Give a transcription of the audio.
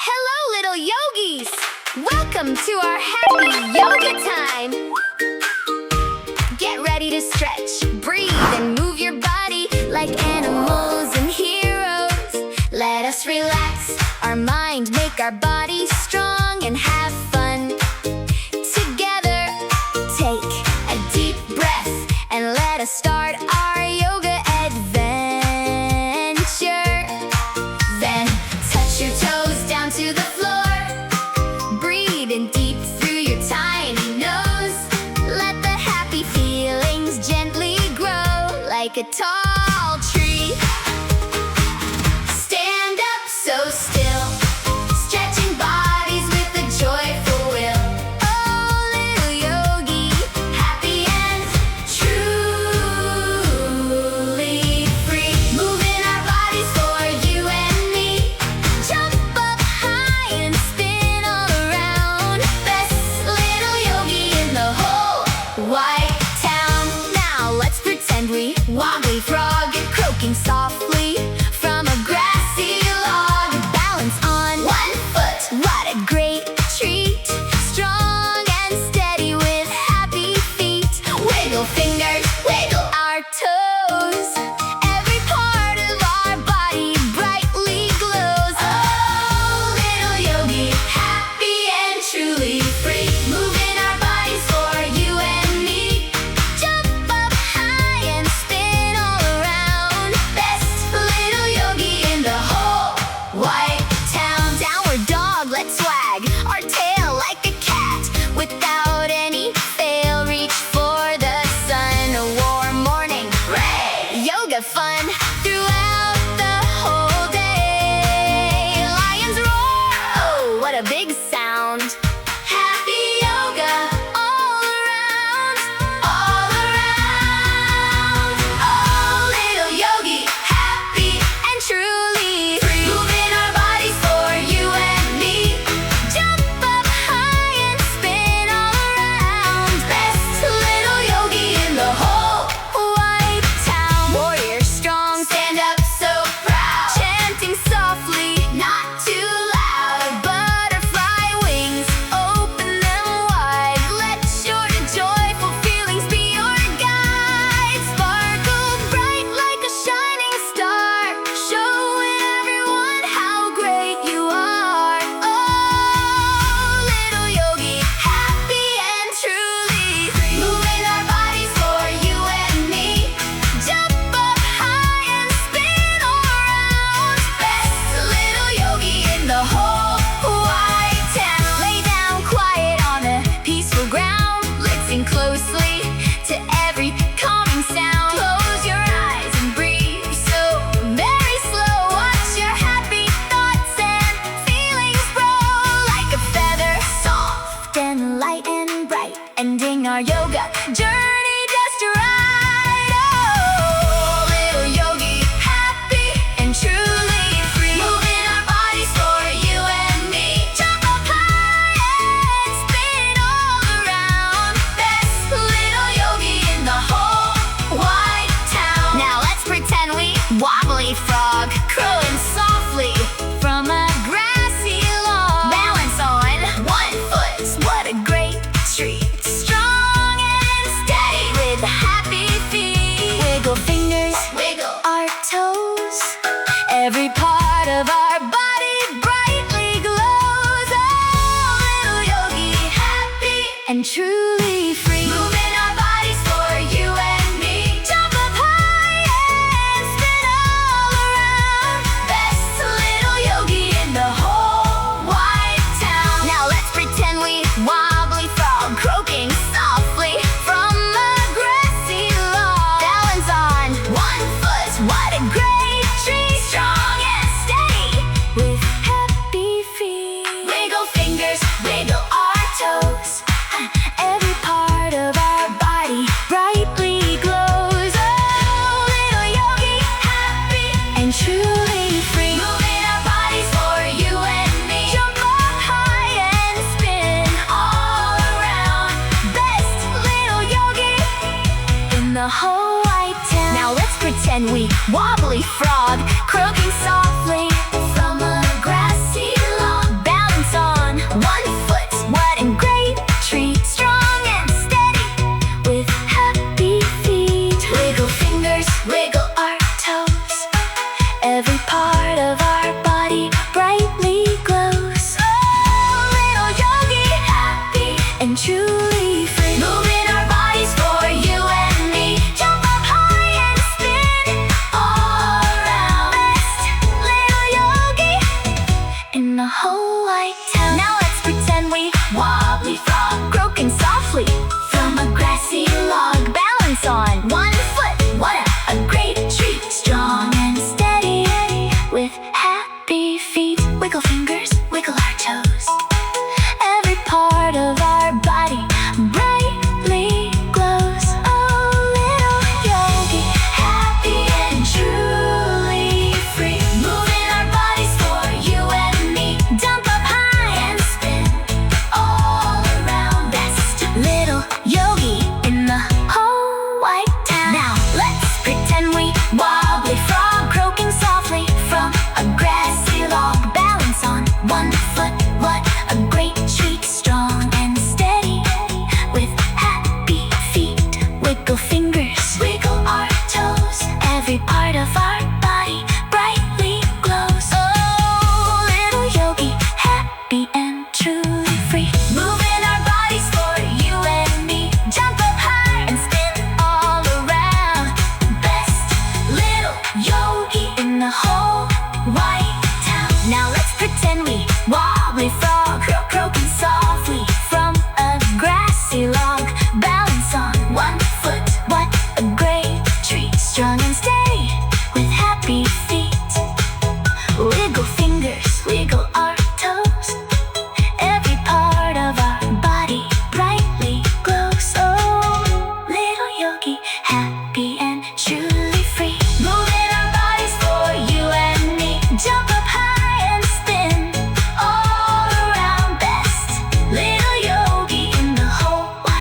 Hello, little yogis! Welcome to our happy yoga time! Get ready to stretch, breathe, and move your body like animals and heroes. Let us relax our mind, make our body strong, and have fun. Together, take a deep breath and let us start our yoga adventure. Then touch your toes down to the floor. Breathe in deep through your tiny nose. Let the happy feelings gently grow like a tall tree. Stand up so still, stretching bodies with a joyful will. Oh, little yogi, happy and truly free. Moving our bodies for you and me. Jump up high and spin all around. Best little yogi in the whole wide town. Now let's pretend we wobbly frog and croaking softly from a grassy log. Balance on one foot, what a great treat. Strong and steady with happy feet. Wiggle fingers, wiggle our toes. Every part of our body brightly glows. Oh, little yogi, happy and truly free. Moving our bodies for you and me. Jump up high and spin all around. Best little yogi in the whole wide town. Downward dog, let's wag our tail like a cat. Without any fail, reach for the sun. A warm morning ray. Yoga fun throughout the whole day. Lions roar, oh, what a big sound. Happy yoga all around, all around. Oh, little yogi, happy and truly free. Moving our bodies for you and me. Jump up high and spin all around. Best little yogi in the whole wide town. Warrior strong, stand up so proud. Chanting softly, not too loud. Butterfly wings, open them wide. Let your joyful feelings be your guide. Sparkle bright like a shining star, showing everyone how great you are. Oh, little yogi, happy and truly free. Moving our bodies for you and me. Jump up high and spin all around. Best little yogi in the whole wide town. Lay down quiet on a peaceful ground. Listen closely to every calming sound. Close your eyes and breathe so very slow. Watch your happy thoughts and feelings roll like a feather, soft and light and bright. Ending our yoga journey just right. Oh, little yogi, happy and truly free. Moving our bodies for you and me. Jump up high and spin all around. Best little yogi in the whole wide town. Now let's pretend we wobbly frog, crowing softly from a grassy log. Balance on one foot, what a great treat. Strong and steady with happy feet. Wiggle fingers, wiggle our toes. Every part of our body brightly glows. Oh, little yogi, happy and truly free. Moving our bodies for you and me. Jump up high and spin all around. Best little yogi in the whole wide town. Now let's pretend we wobbly frog, croaking softly from a grassy log. Balance on one foot, what a great tree. Strong and steady with happy feet. Wiggle fingers, wiggle our toes. Every part of our body brightly glows. Oh, little yogi, happy and truly free. Moving our bodies for you and me. Jump up high and spin all around. Best little yogi in the whole wide town. Now let's pretend we wobbly frog, croaking softly from a grassy log. in the whole white town. Now let's pretend we wobbly frog, croaking softly from a grassy log. Balance on one foot, what a great treat. Strong and steady with happy feet. Wiggle fingers, wiggle our toes. Every part of our body brightly glows. Oh, little yogi, happy and truly free. Moving our bodies for you and me. Jump up high and spin all around. Best little yogi in the whole white town. Now let's pretend we wobbly frog, croaking softly from a grassy log. Balance on one foot, what a great treat. Strong and steady with happy feet. Wiggle fingers, wiggle our toes. Every part of our body brightly glows. Oh, little yogi, happy and truly free. Moving our bodies for you and me. Jump up high and spin all around. Best little yogi in the whole white town. Now let's pretend we wobbly frog, croaking softly